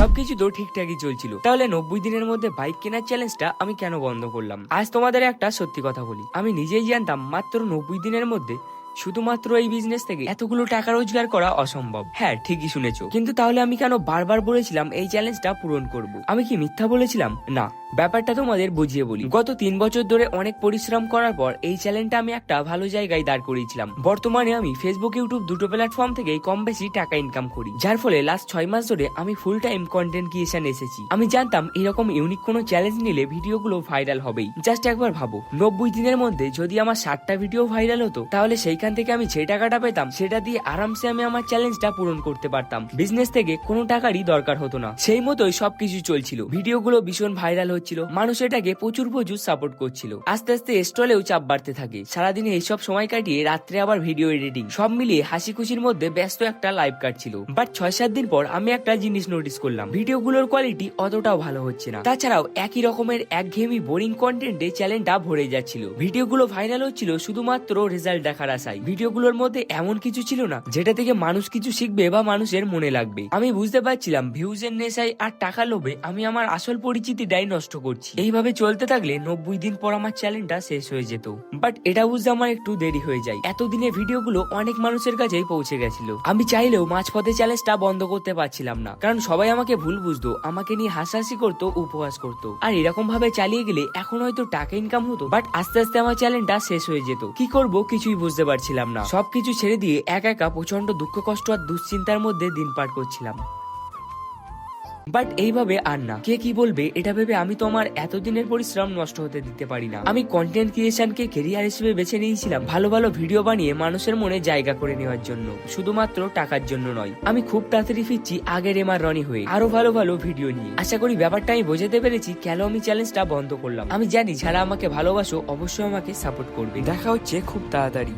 সবকিছু তো ঠিকঠাকই চলছিল, তাহলে 90 দিনের মধ্যে বাইক কেনার চ্যালেঞ্জটা আমি কেন বন্ধ করলাম? আজ তোমাদের একটা সত্যি কথা বলি, আমি নিজেই জানতাম মাত্র 90 দিনের মধ্যে শুধুমাত্র এই বিজনেস থেকে এতগুলো টাকা রোজগার করা অসম্ভব। হ্যাঁ, ঠিকই শুনেছো, কিন্তু তাহলে আমি কেন বারবার বলেছিলাম এই চ্যালেঞ্জটা পূরণ করব? আমি কি মিথ্যা বলেছিলাম? না, ব্যাপারটা তোমাদের বুঝিয়ে বলি। গত 3 বছর ধরে অনেক পরিশ্রম করার পর এই চ্যালেঞ্জটা আমি একটা ভালো জায়গায় দাঁড় করিয়েছিলাম। বর্তমানে আমি ফেসবুক, ইউটিউব দুটো প্ল্যাটফর্ম থেকে কম বেশি টাকা ইনকাম করি, যার ফলে লাস্ট 6 মাস ধরে আমি ফুল টাইম কন্টেন্ট ক্রিয়েশন এসেছি। আমি জানতাম এরকম ইউনিক কোনো চ্যালেঞ্জ নিলে ভিডিওগুলো ভাইরাল হবেই। জাস্ট একবার ভাবো, 90 দিনের মধ্যে যদি আমার 60টা ভিডিও ভাইরাল হতো, তাহলে সেইখান থেকে আমি যে টাকাটা পেতাম সেটা দিয়ে আরামসে আমি আমার চ্যালেঞ্জটা পূরণ করতে পারতাম। বিজনেস থেকে কোনো টাকারই দরকার হতো না। সেই মতোই সবকিছু চলছিল, ভিডিওগুলো ভীষণ ভাইরাল হচ্ছিল, মানুষ এটাকে প্রচুর সাপোর্ট করছিল। আস্তে আস্তে স্টলেও চাপ বাড়তে থাকে। সারাদিনে এইসব সময় কাটিয়ে রাত্রে আবার ভিডিও এডিটিং, সব মিলিয়ে হাসি খুশির মধ্যে ব্যস্ত একটা লাইফ কাটছিল। বাট 6-7 দিন পর আমি একটা জিনিস নোটিস করলাম, ভিডিওগুলোর কোয়ালিটি অতটাও ভালো হচ্ছে না। তাছাড়াও একই রকমের একঘেয়েমি বোরিং কন্টেন্টে চ্যানেলটা ভরে যাচ্ছিল। ভিডিওগুলো ভাইরাল হচ্ছিল শুধুমাত্র রেজাল্ট দেখার আশায়। ভিডিওগুলোর মধ্যে এমন কিছু ছিল না যেটা থেকে মানুষ কিছু শিখবে বা মানুষের মনে লাগবে। আমি বুঝতে পারছিলাম ভিউজের নেশায় আর টাকা লোভে আমি আমার আসল পরিচিতিটাই নষ্ট করছি। এইভাবে চলতে থাকলে 90 দিন পর আমার চ্যালেঞ্জটা শেষ হয়ে যেত। বাট এটা বুঝতে আমার একটু দেরি হয়ে যায়। এতদিনে ভিডিওগুলো অনেক মানুষের কাছেই পৌঁছে গেছিল। আমি চাইলেও মাঝপথে চ্যালেঞ্জটা বন্ধ করতে পারছিলাম না, কারণ সবাই আমাকে ভুল বুঝতো, আমাকে নিয়ে হাসাহাসি করতো, উপহাস করতো। আর এরকম ভাবে চালিয়ে গেলে এখন হয়তো টাকা ইনকাম হতো, বাট আস্তে আস্তে আমার চ্যালেঞ্জটা শেষ হয়ে যেত। কি করব কিছুই বুঝতে পারছিলাম না। সবকিছু ছেড়ে দিয়ে একা একা প্রচন্ড দুঃখ, কষ্ট আর দুশ্চিন্তার মধ্যে দিন পার করছিলাম। বাট এইভাবে আর না, কে কি বলবে এটা ভেবে আমি তো আমার এতদিনের পরিশ্রম নষ্ট হতে দিতে পারি না। আমি কন্টেন্ট ক্রিয়েশনকে ক্যারিয়ার হিসেবে বেছে নিয়েছিলাম, ভালো ভালো ভিডিও বানিয়ে মানুষের মনে জায়গা করে নেওয়ার জন্য, শুধুমাত্র টাকার জন্য নয়। আমি খুব তাড়াতাড়ি ফিরছি আগের এমআর রনি হয়ে, আরো ভালো ভালো ভিডিও নিয়ে। আশা করি ব্যাপারটা আমি বোঝাতে পেরেছি কেন আমি চ্যালেঞ্জটা বন্ধ করলাম। আমি জানি যারা আমাকে ভালোবাসো অবশ্যই আমাকে সাপোর্ট করবে। দেখা হচ্ছে খুব তাড়াতাড়ি।